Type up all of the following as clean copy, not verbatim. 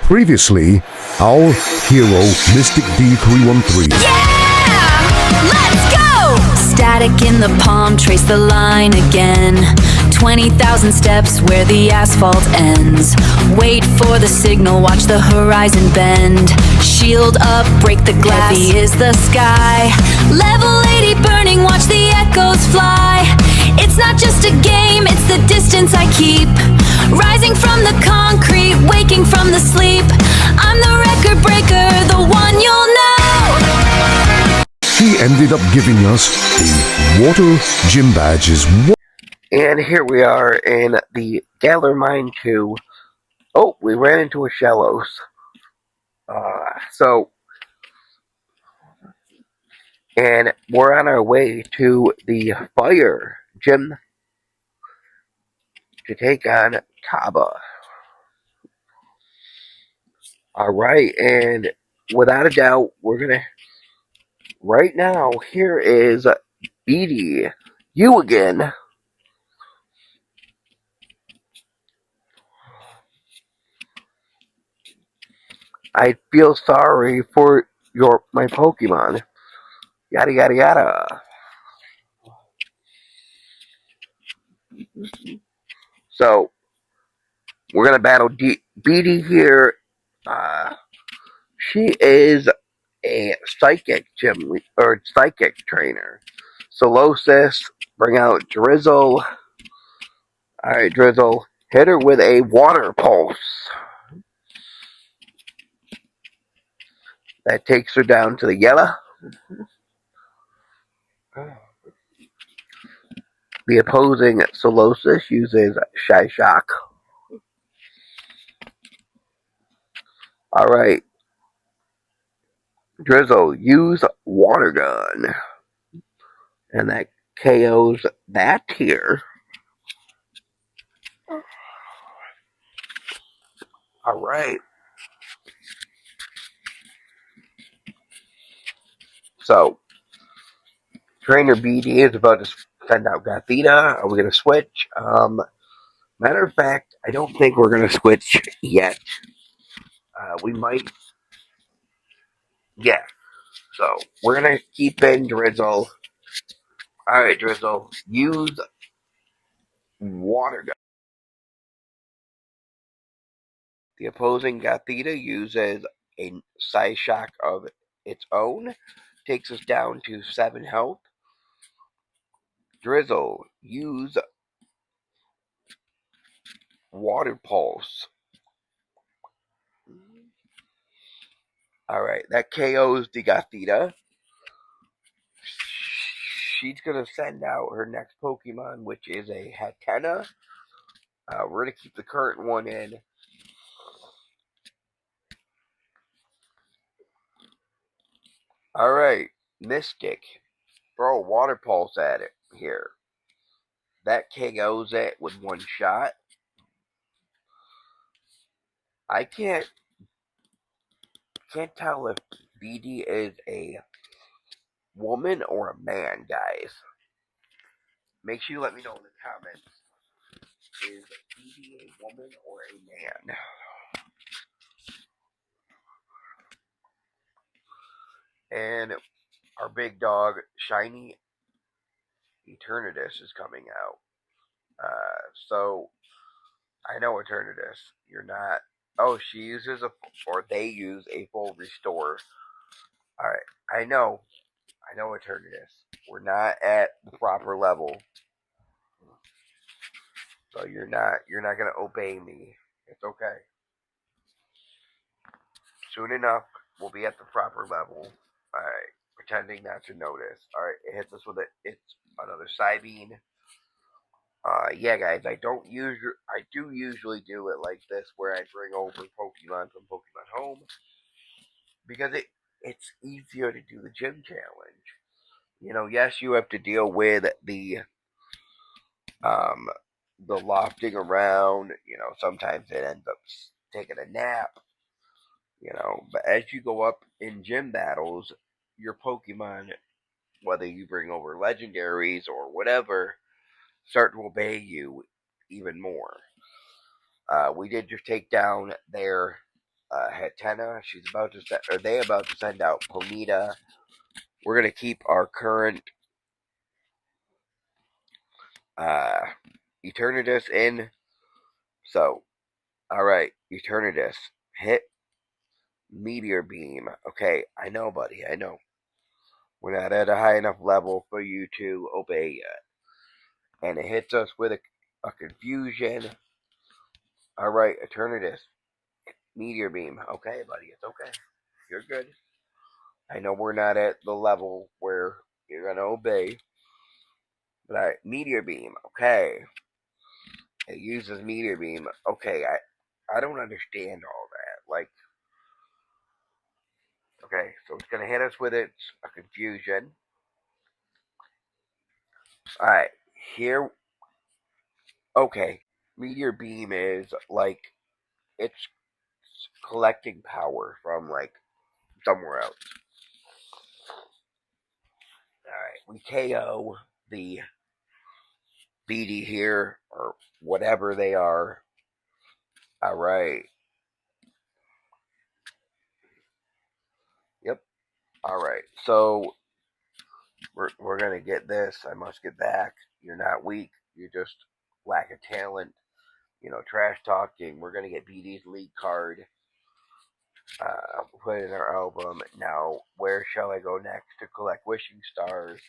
Previously, our hero, Mystic D313. Yeah! Let's go! Static in the palm, trace the line again. 20,000 steps where the asphalt ends. Wait for the signal, watch the horizon bend. Shield up, break the glass. Heavy is the sky. Level 80 burning, watch the echoes fly. It's not just a game, it's the distance I keep. Rising from the concrete, waking from the sleep. I'm the record breaker, the one you'll know. He ended up giving us the water gym badges. And here we are in the Galler Mine 2. Oh, we ran into a Shallows. And we're on our way to the Fire Gym to take on Kabu. Alright, and without a doubt, we're gonna... Right now, here is Edie. You again. I feel sorry for my Pokemon. Yada yada yada. So, we're gonna battle Beatty here. She is a psychic psychic trainer. Solosis, bring out Drizzle. Alright, Drizzle. Hit her with a water pulse. That takes her down to the yellow. The opposing Solosis uses Shy Shock. Alright. Drizzle, use Water Gun. And that KOs that here. Alright. So, Trainer BD is about to send out Gothita. Are we going to switch? Matter of fact, I don't think we're going to switch yet. We might. Yeah. So, we're going to keep in Drizzle. Alright, Drizzle. Use Water Gun. The opposing Gothita uses a Psy Shock of its own. Takes us down to 7 health. Drizzle, use Water Pulse. Alright, that KOs the Gothita. She's going to send out her next Pokemon, which is a Hatena. We're going to keep the current one in. Alright, Mystic. Throw a Water Pulse at it here. That KOs it with one shot. I can't tell if BD is a woman or a man, guys. Make sure you let me know in the comments. Is BD a woman or a man? And our big dog, Shiny Eternatus, is coming out. So, I know Eternatus. You're not... Oh, she uses or they use a full restore. Alright, I know Eternatus. We're not at the proper level. So you're not gonna obey me. It's okay. Soon enough, we'll be at the proper level. Alright, pretending not to notice. Alright, it hits us with it's another Psybeam. Yeah, guys, I do usually do it like this, where I bring over Pokemon from Pokemon Home, because it's easier to do the gym challenge. You know, yes, you have to deal with the lofting around. You know, sometimes it ends up taking a nap. You know, but as you go up in gym battles, your Pokemon, whether you bring over legendaries or whatever, start to obey you even more. We did just take down their Hatena. She's about to send, or they about to send out Ponyta. We're gonna keep our current Eternatus in. So, alright, Eternatus. Hit Meteor Beam. Okay, I know, buddy, I know. We're not at a high enough level for you to obey yet. And it hits us with a confusion. Alright, Eternatus. Meteor Beam. Okay, buddy, it's okay. You're good. I know we're not at the level where you're gonna obey. But Meteor Beam, okay. It uses Meteor Beam. Okay, I don't understand all that. Like, okay, so it's gonna hit us with its a confusion. Alright, here. Okay, Meteor Beam is like it's collecting power from like somewhere else. Alright, we KO the BD here, or whatever they are. Alright. Yep. Alright, so we're gonna get this. I must get back. You're not weak. You just lack of talent. You know, trash talking. We're gonna get BD's league card. Put in our album. Now, where shall I go next to collect wishing stars?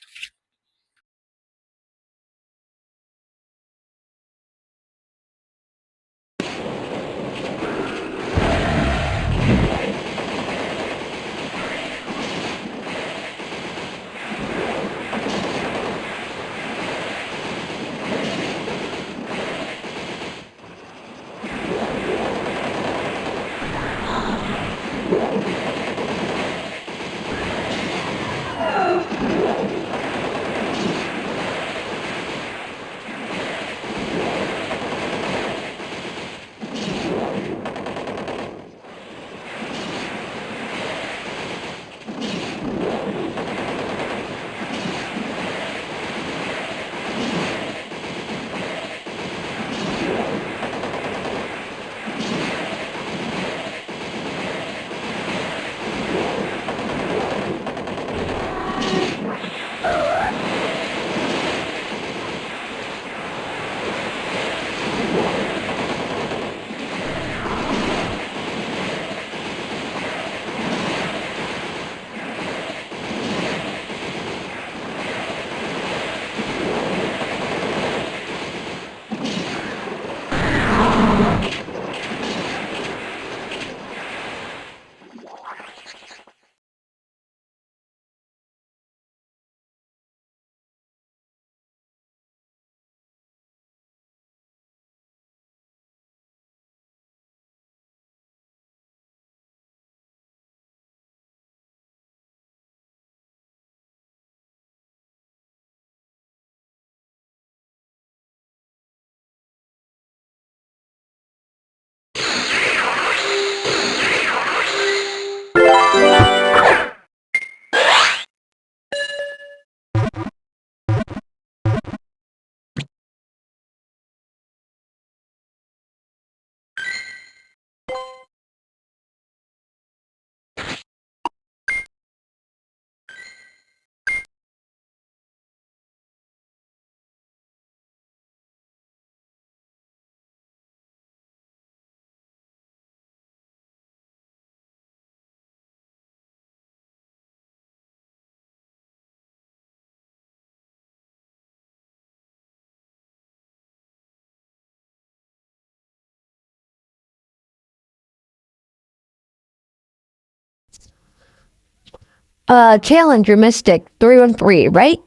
Challenger Mystic 313, right?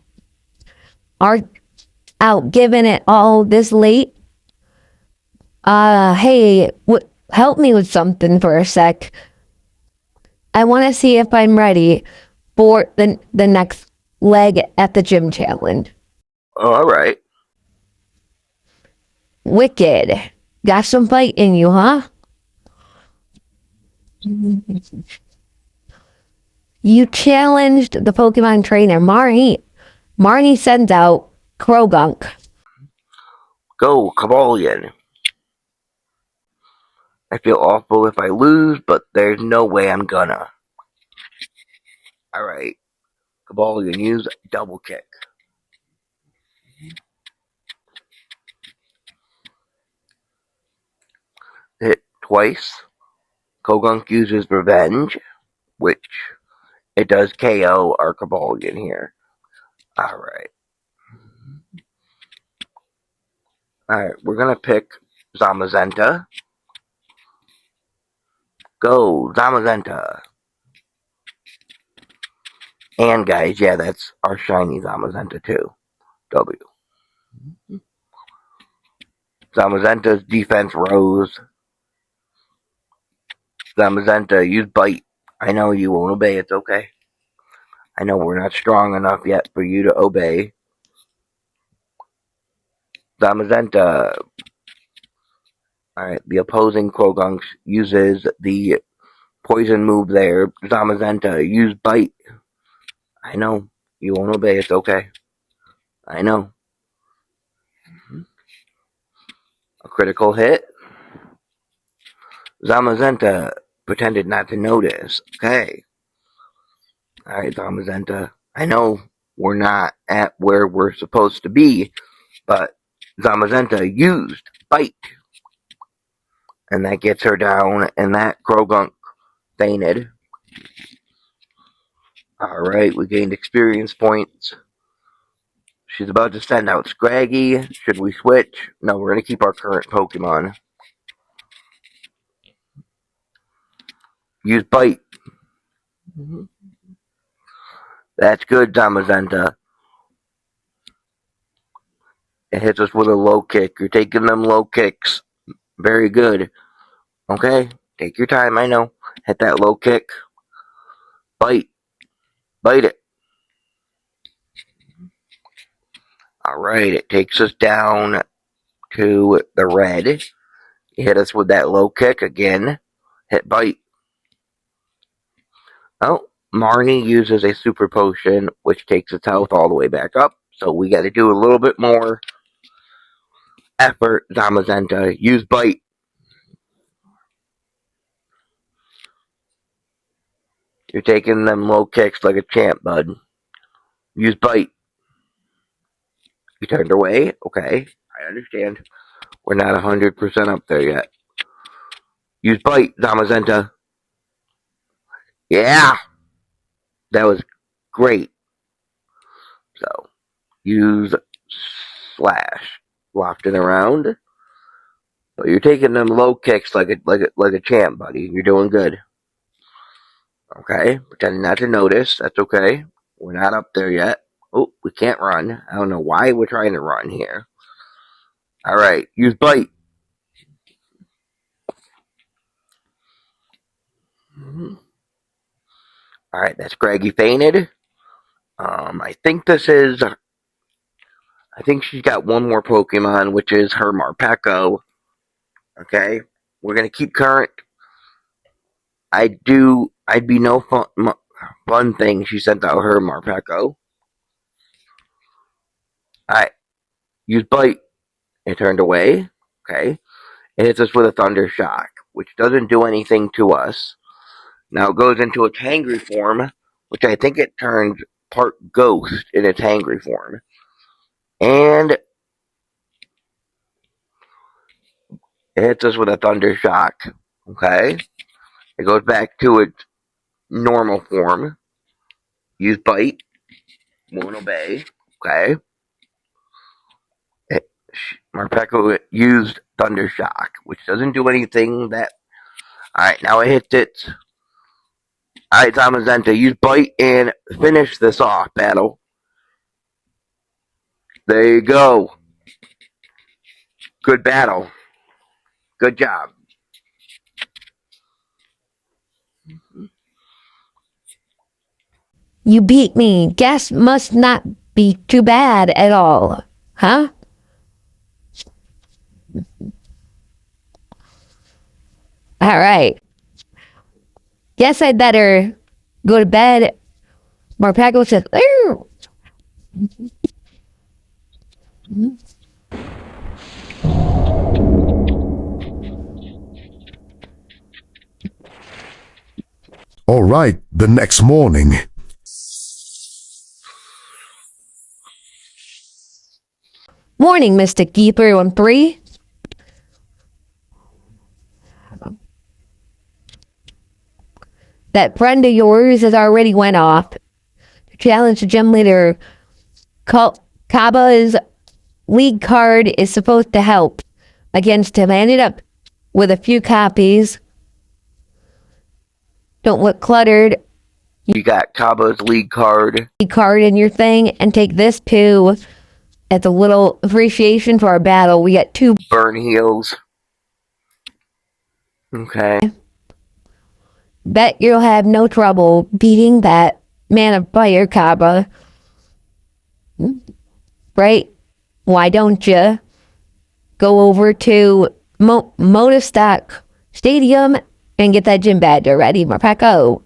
Are out giving it all this late? Hey, help me with something for a sec. I want to see if I'm ready for the next leg at the gym challenge. Oh, alright. Wicked. Got some fight in you, huh? You challenged the Pokemon trainer, Marnie. Marnie sends out Krogunk. Go, Kabalion. I feel awful if I lose, but there's no way I'm gonna. Alright. Kabal, you can use double kick. Hit twice. Kogunk uses revenge, which it does KO our Kabalion here. Alright. Alright, we're gonna pick Zamazenta. Go, Zamazenta. And guys, yeah, that's our shiny Zamazenta too. W. Zamazenta's defense rose. Zamazenta, use bite. I know you won't obey, it's okay. I know we're not strong enough yet for you to obey. Zamazenta. Alright, the opposing Kogunk uses the poison move there. Zamazenta, use bite. I know you won't obey, it's okay. I know. A critical hit. Zamazenta pretended not to notice. Okay. Alright, Zamazenta. I know we're not at where we're supposed to be, but Zamazenta used bite. And that gets her down, and that Kogunk fainted. Alright, we gained experience points. She's about to send out Scraggy. Should we switch? No, we're going to keep our current Pokemon. Use bite. That's good, Zamazenta. It hits us with a low kick. You're taking them low kicks. Very good. Okay, take your time, I know. Hit that low kick. Bite. Bite it. Alright, it takes us down to the red. You hit us with that low kick again. Hit bite. Oh, Marnie uses a super potion, which takes its health all the way back up. So we got to do a little bit more effort, Zamazenta. Use bite. You're taking them low kicks like a champ, bud. Use bite. You turned away? Okay, I understand. We're not 100% up there yet. Use bite, Zamazenta. Yeah! That was great. So, use slash. Lofting around. But you're taking them low kicks like a champ, buddy. You're doing good. Okay, pretending not to notice. That's okay. We're not up there yet. Oh, we can't run. I don't know why we're trying to run here. Alright, use bite. Alright, that's Scraggy fainted. I think this is... I think she's got one more Pokemon, which is her Marpeco. Okay, we're gonna keep current. I'd be no fun thing she sent out her Marpeco. Alright, use bite. It turned away. Okay, it hits us with a Thunder Shock, which doesn't do anything to us. Now it goes into its hangry form, which I think it turns part ghost in its hangry form. And it hits us with a Thunder Shock. Okay, it goes back to its normal form. Use bite. Won't obey. Okay. Marpeco used Thunder Shock, which doesn't do anything that... Alright, now it hits it. Alright, Zamazenta, use bite and finish this off, battle. There you go. Good battle. Good job. You beat me. Guess must not be too bad at all. Huh? Alright. Guess I'd better go to bed. Marpeco says, "Ew." All right, the next morning. Morning, Mr. Keeper on 3. That friend of yours has already went off. Challenge the gym leader. Kaba's league card is supposed to help against him. I ended up with a few copies. Don't look cluttered. You got Kabu's league card. Card in your thing, and take this too as a little appreciation for our battle. We got 2 burn heals. Okay. Bet you'll have no trouble beating that man of fire, Kaba. Right? Why don't you go over to Motostoke Stadium and get that gym badge already, Marpaco?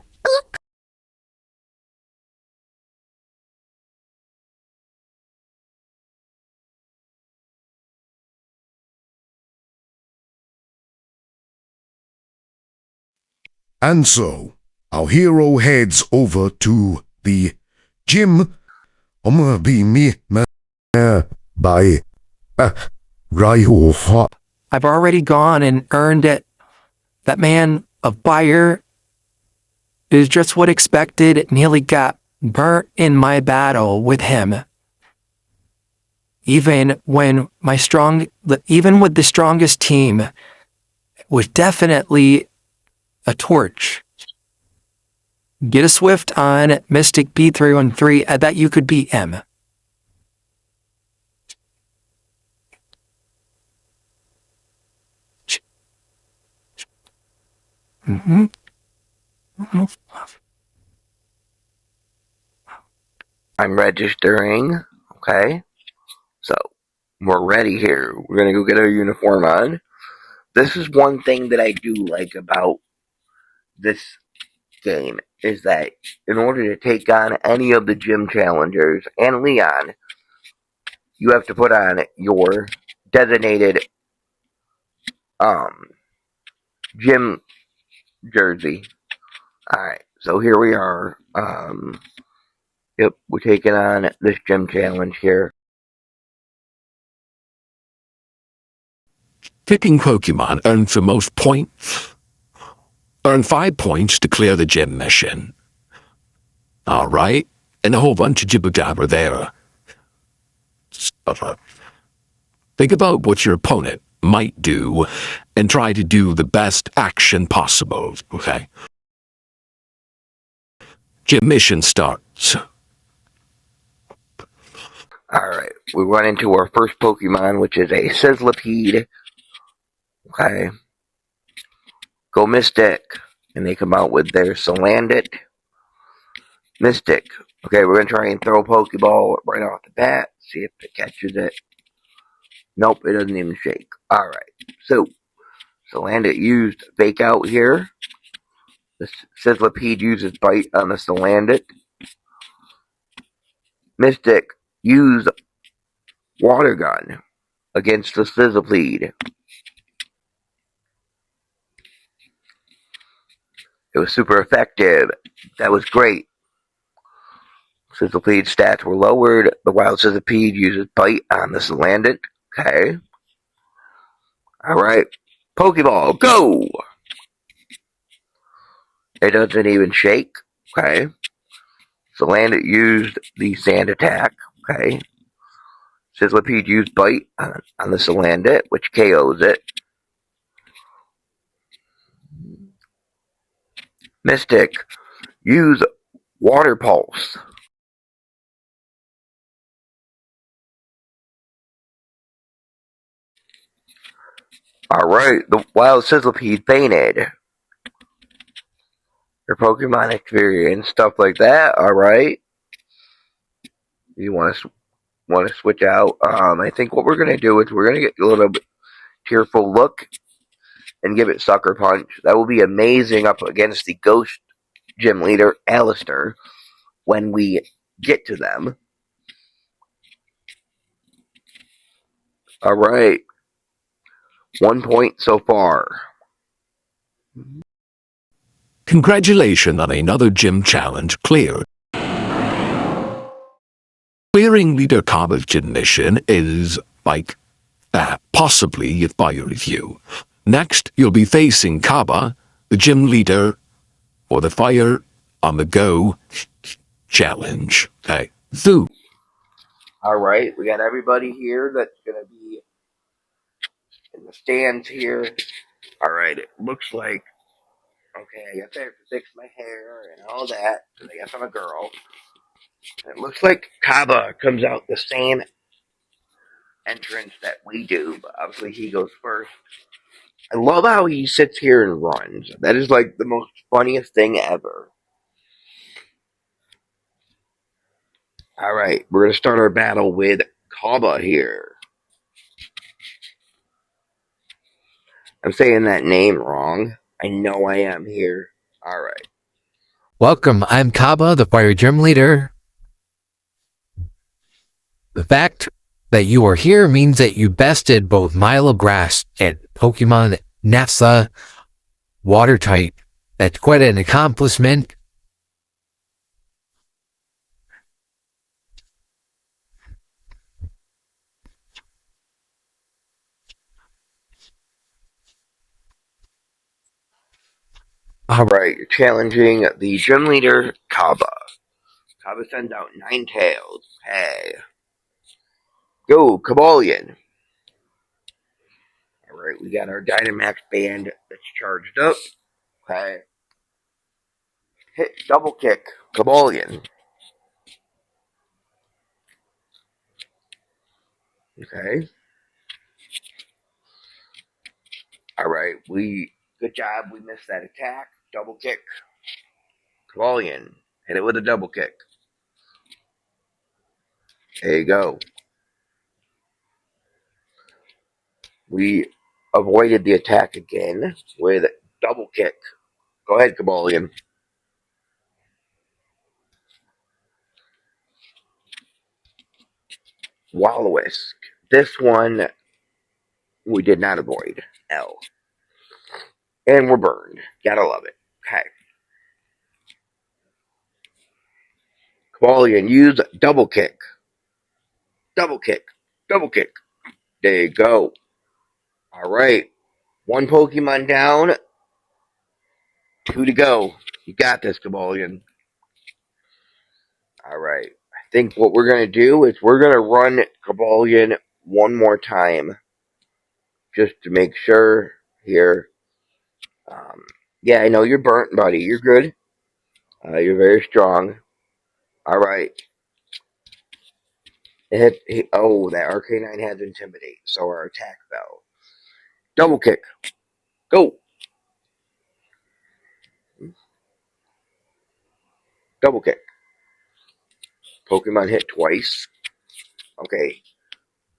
And so, our hero heads over to the gym. I'm gonna be me by Raiho. I've already gone and earned it. That man of fire is just what expected. Nearly got burnt in my battle with him. Even with the strongest team, it was definitely a torch. Get a swift on Mystic P313. I bet you could beat him. I'm registering. Okay. So, we're ready here. We're gonna go get our uniform on. This is one thing that I do like about this game, is that in order to take on any of the gym challengers and Leon, you have to put on your designated gym jersey. Alright, so here we are. Yep, we're taking on this gym challenge here. Picking Pokemon earns the most points. Earn 5 points to clear the gym mission. Alright, and a whole bunch of jibber-jabber there. Think about what your opponent might do and try to do the best action possible, okay? Gym mission starts. Alright, we run into our first Pokemon, which is a Sizzlipede. Okay. Go Mystic. And they come out with their Salandit. Mystic. Okay, we're going to try and throw a Pokeball right off the bat. See if it catches it. Nope, it doesn't even shake. Alright, so Salandit used Fake Out here. The Sizzlipede uses Bite on the Salandit. Mystic used Water Gun against the Sizzlipede. It was super effective. That was great. Sizzlepede's stats were lowered. The Wild Sizzlipede uses Bite on the Salandit. Okay. Alright. Pokeball, go! It doesn't even shake. Okay. Salandit used the Sand Attack. Okay. Sizzlipede used Bite on the Salandit, which KOs it. Mystic, use Water Pulse. Alright, the Wild Sizzlipede fainted. Your Pokemon experience, stuff like that, alright. You want to switch out. I think what we're going to do is we're going to get a little bit tearful look and give it Sucker Punch. That will be amazing up against the Ghost Gym Leader, Alistair, when we get to them. Alright. 1 point so far. Congratulations on another gym challenge cleared. Clearing Leader Kabu's gym mission is, possibly a fire review. Next, you'll be facing Kabu, the gym leader, for the Fire on the Go challenge. Okay. Zoo. Alright, we got everybody here that's gonna be in the stands here. Alright, it looks like, okay, I guess I have to fix my hair and all that, because I guess I'm a girl. And it looks like Kabu comes out the same entrance that we do, but obviously he goes first. I love how he sits here and runs. That is like the most funniest thing ever. Alright, we're going to start our battle with Kabu here. I'm saying that name wrong. I know I am here. Alright. Welcome, I'm Kabu, the Fire Gym Leader. The fact that you are here means that you bested both Milo Grass and Pokemon Napsa Water type. That's quite an accomplishment. Alright, you're challenging the gym leader, Kabu. Kabu sends out Ninetales. Hey. Go, Kabulian. Alright, we got our Dynamax band that's charged up. Okay. Hit double kick, Kabulian. Okay. Alright, good job, we missed that attack. Double kick. Kabulian. Hit it with a double kick. There you go. We avoided the attack again with double kick. Go ahead, Kabulian. Wallowisk. This one we did not avoid. L. And we're burned. Gotta love it. Okay. Kabulian, use double kick. Double kick. Double kick. There you go. Alright. One Pokemon down. 2 to go. You got this, Kabulian. Alright. I think what we're going to do is we're going to run Kabulian one more time. Just to make sure here. Yeah, I know you're burnt, buddy. You're good. You're very strong. Alright. Oh, that Arcanine has Intimidate. So our attack fell. Double kick. Go. Double kick. Pokemon hit twice. Okay.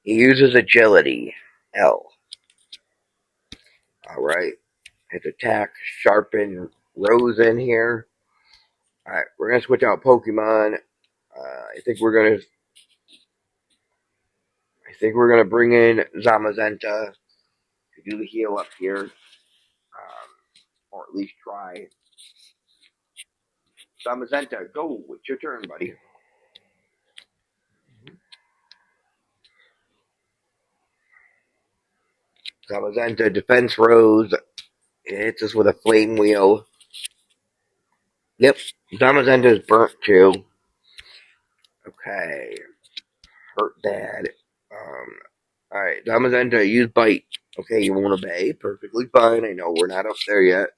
He uses Agility. L. Alright. His attack. Sharpen. Rose in here. Alright. We're going to switch out Pokemon. I think we're going to bring in Zamazenta to do the heal up here. Or at least try. Zamazenta, go. It's your turn, buddy. Zamazenta, Defense Rose. It hits us with a Flame Wheel. Yep, Zamazenta is burnt too. Okay. Hurt bad. Alright, Zamazenta, use Bite. Okay, you won't obey. Perfectly fine. I know we're not up there yet.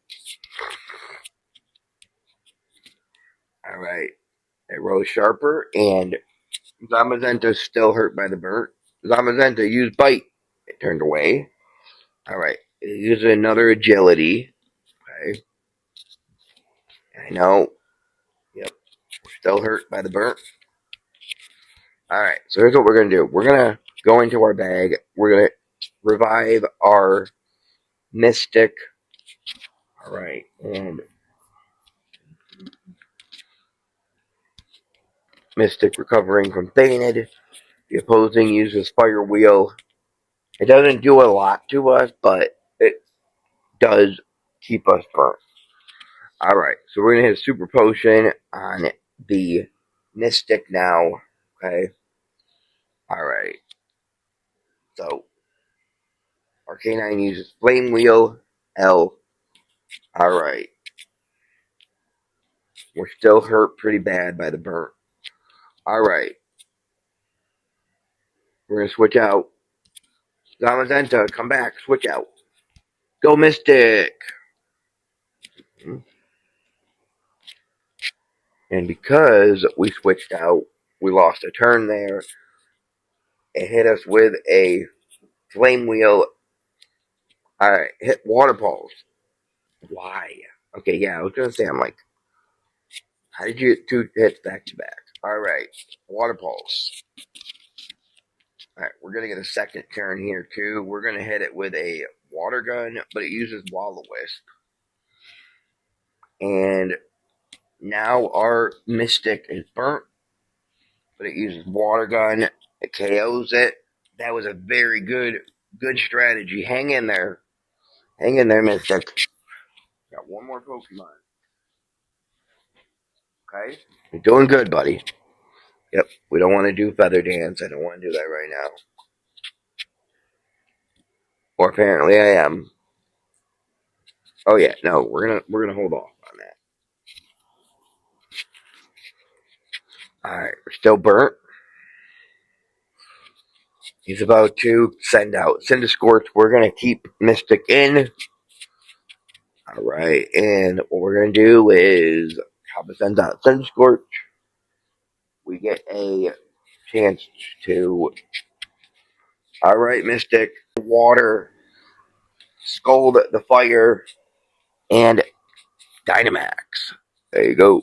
Alright. It rose sharper, and Zamazenta's still hurt by the burnt. Zamazenta, use Bite. It turned away. Alright. It uses another Agility. Okay. I know. Yep. We're still hurt by the burnt. Alright, so here's what we're going to do. We're going to go into our bag. We're going to revive our Mystic. Alright, and Mystic recovering from Fainted. The opposing uses Fire Wheel. It doesn't do a lot to us, but it does keep us burnt. Alright, so we're gonna hit a super potion on the Mystic now. Okay. Alright. So our K9 uses Flame Wheel L. Alright. We're still hurt pretty bad by the burnt. Alright. We're gonna switch out. Zamazenta, come back, switch out. Go Mystic! And because we switched out, we lost a turn there. It hit us with a Flame Wheel. Alright, hit Water Pulse. Why? Okay, yeah, I was gonna say, I'm like, how did you get 2 hits back to back? Alright, Water Pulse. Alright, we're gonna get a second turn here too. We're gonna hit it with a Water Gun, but it uses Will-O-Wisp. And now our Mystic is burnt, but it uses Water Gun. It KOs it. That was a very good strategy. Hang in there. Hang in there, Mystic. Got one more Pokemon. Okay? You're doing good, buddy. Yep, we don't want to do Feather Dance. I don't want to do that right now. Or apparently I am. Oh yeah, no, we're gonna hold off on that. Alright, we're still burnt. He's about to send out Cinderscorch. We're gonna keep Mystic in. Alright, and what we're gonna do is Kabu sends out Cinderscorch. We get a chance to. Alright, Mystic, water, Scald the fire, and Dynamax. There you go.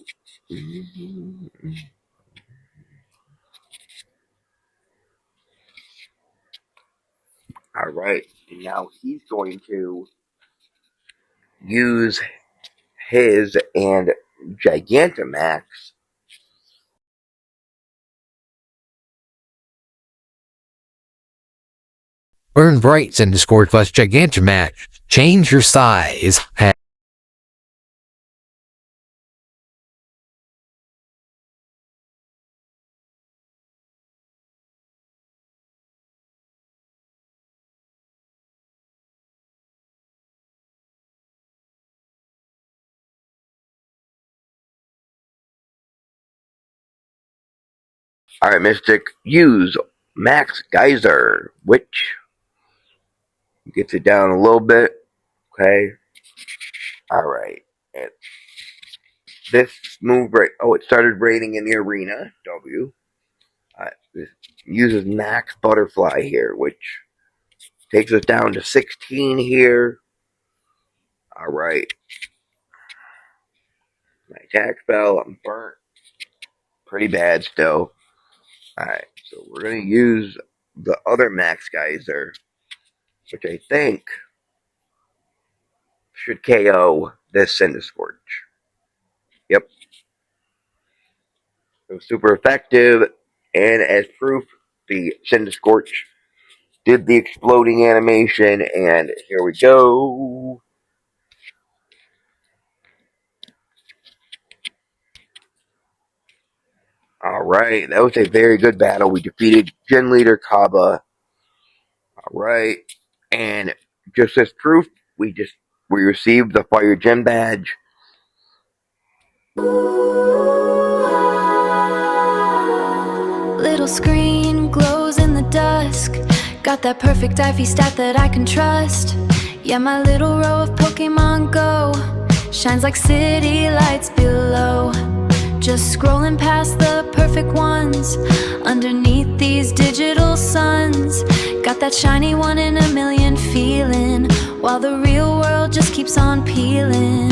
Alright, and now he's going to use his and Gigantamax. Burn brights in Discord plus Gigantamax. Change your size. Alright, Mystic, use Max Geyser, which gets it down a little bit. Okay. Alright. This move right. Oh, it started raining in the arena. W. This uses Max Butterfly here, which takes us down to 16 here. Alright. My attack fell. I'm burnt. Pretty bad still. Alright, so we're going to use the other Max Geyser, which I think should KO this Cinderscorch. Yep. It was super effective, and as proof, the Cinderscorch did the exploding animation, and here we go. Alright, that was a very good battle. We defeated Gym Leader Kabu. Alright, and just as proof, we received the Fire Gym Badge. Little screen glows in the dusk. Got that perfect IV stat that I can trust. Yeah, my little row of Pokemon Go shines like city lights below. Just scrolling past the perfect ones underneath these digital suns. Got that shiny 1 in a million feeling, while the real world just keeps on peeling.